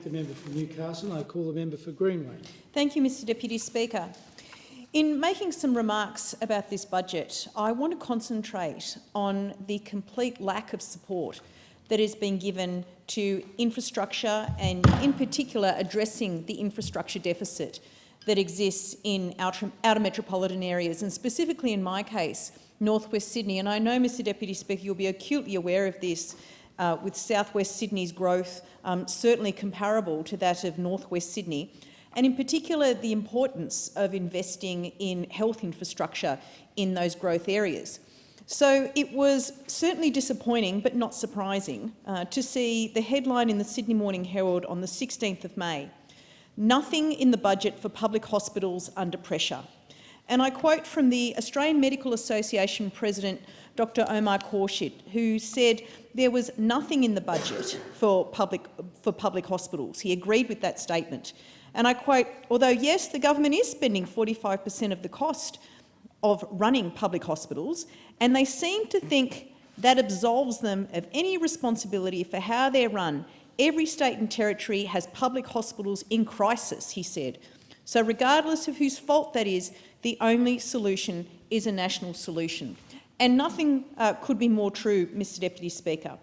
The member for Newcastle. I call the member for Greenway. Thank you, Mr Deputy Speaker. In making some remarks about this budget, I want to concentrate on the complete lack of support that is being given to infrastructure and, in particular, addressing the infrastructure deficit that exists in outer metropolitan areas, and specifically in my case, North West Sydney. And I know, Mr Deputy Speaker, you'll be acutely aware of this, with South West Sydney's growth certainly comparable to that of North West Sydney, and in particular the importance of investing in health infrastructure in those growth areas. So it was certainly disappointing, but not surprising, to see the headline in the Sydney Morning Herald on the 16th of May, "Nothing in the budget for public hospitals under pressure." And I quote from the Australian Medical Association President, Dr Omar Khorshid, who said there was nothing in the budget for public hospitals. He agreed with that statement. And I quote, "Although yes, the government is spending 45% of the cost of running public hospitals, and they seem to think that absolves them of any responsibility for how they're run. Every state and territory has public hospitals in crisis," he said. "So regardless of whose fault that is, the only solution is a national solution." And nothing could be more true, Mr Deputy Speaker.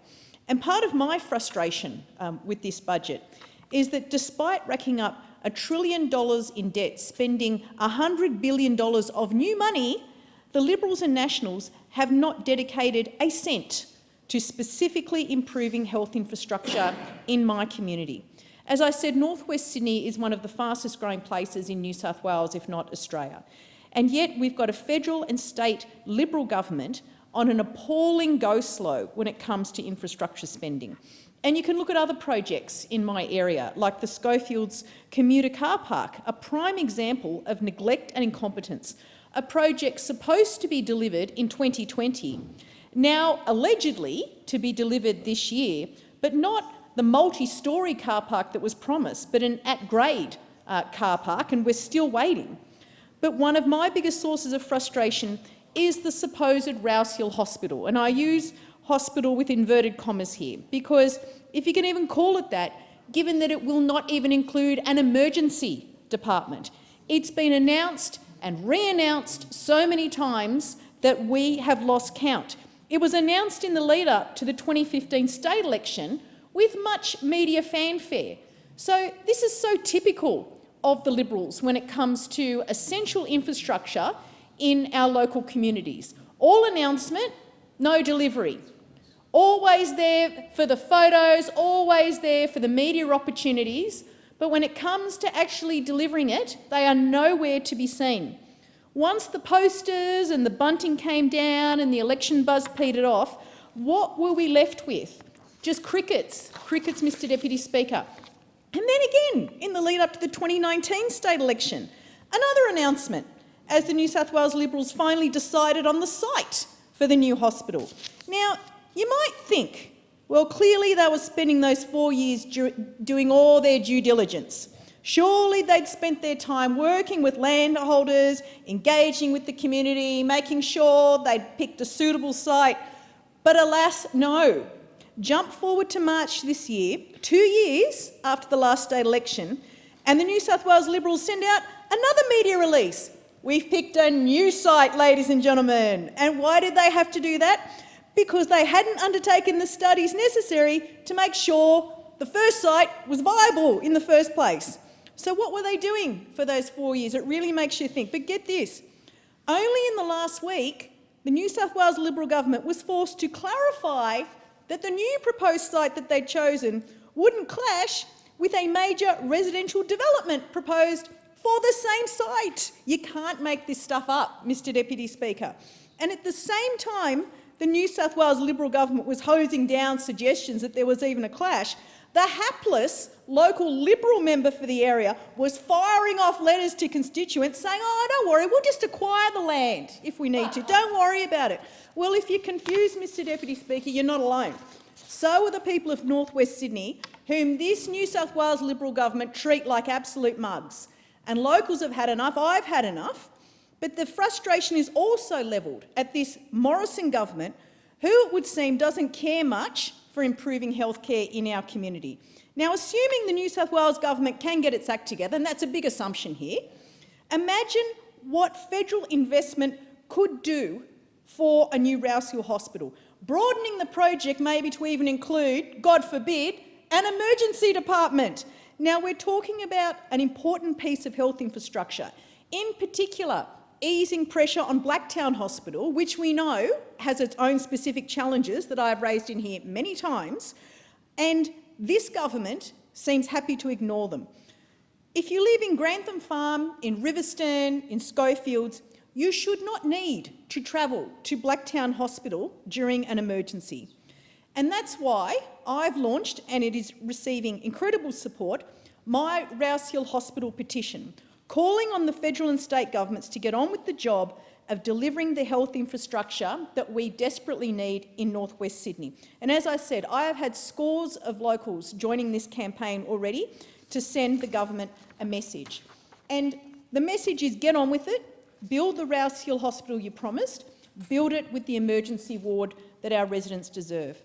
And part of my frustration with this budget is that despite racking up $1 trillion in debt, spending $100 billion of new money, the Liberals and Nationals have not dedicated a cent to specifically improving health infrastructure in my community. As I said, North West Sydney is one of the fastest growing places in New South Wales, if not Australia. And yet we've got a federal and state Liberal government on an appalling go-slow when it comes to infrastructure spending. And you can look at other projects in my area, like the Schofields commuter car park, a prime example of neglect and incompetence, a project supposed to be delivered in 2020, now allegedly to be delivered this year, but not the multi-storey car park that was promised, but an at-grade car park, and we're still waiting. But one of my biggest sources of frustration is the supposed Rouse Hill Hospital, and I use hospital with inverted commas here, because if you can even call it that, given that it will not even include an emergency department. It's been announced and re-announced so many times that we have lost count. It was announced in the lead-up to the 2015 state election with much media fanfare. So this is so typical of the Liberals when it comes to essential infrastructure in our local communities. All announcement, no delivery. Always there for the photos, always there for the media opportunities, but when it comes to actually delivering it, they are nowhere to be seen. Once the posters and the bunting came down and the election buzz petered off, what were we left with? Just crickets, Mr Deputy Speaker. And then again, in the lead-up to the 2019 state election, another announcement as the New South Wales Liberals finally decided on the site for the new hospital. Now, you might think, well, clearly they were spending those 4 years doing all their due diligence. Surely they'd spent their time working with landholders, engaging with the community, making sure they'd picked a suitable site. But alas, no. Jump forward to March this year, 2 years after the last state election, and the New South Wales Liberals send out another media release. We've picked a new site, ladies and gentlemen. And why did they have to do that? Because they hadn't undertaken the studies necessary to make sure the first site was viable in the first place. So what were they doing for those 4 years? It really makes you think. But get this, only in the last week, the New South Wales Liberal government was forced to clarify that the new proposed site that they'd chosen wouldn't clash with a major residential development proposed for the same site. You can't make this stuff up, Mr Deputy Speaker. And at the same time, the New South Wales Liberal government was hosing down suggestions that there was even a clash, the hapless local Liberal member for the area was firing off letters to constituents saying, "Oh, don't worry, we'll just acquire the land if we need to. Don't worry about it." Well, if you're confused, Mr Deputy Speaker, you're not alone. So are the people of North West Sydney, whom this New South Wales Liberal government treat like absolute mugs. And locals have had enough, I've had enough, but the frustration is also levelled at this Morrison government, who it would seem doesn't care much for improving healthcare in our community. Now, assuming the New South Wales government can get its act together, and that's a big assumption here, imagine what federal investment could do for a new Rouse Hill Hospital, broadening the project maybe to even include, God forbid, an emergency department. Now, we're talking about an important piece of health infrastructure, in particular easing pressure on Blacktown Hospital, which we know has its own specific challenges that I've raised in here many times, and this government seems happy to ignore them. If you live in Grantham Farm, in Riverstern, in Schofields, you should not need to travel to Blacktown Hospital during an emergency. And that's why I've launched, and it is receiving incredible support, my Rouse Hill Hospital petition, calling on the federal and state governments to get on with the job of delivering the health infrastructure that we desperately need in North West Sydney. And as I said, I have had scores of locals joining this campaign already to send the government a message. And the message is get on with it, build the Rouse Hill Hospital you promised, build it with the emergency ward that our residents deserve.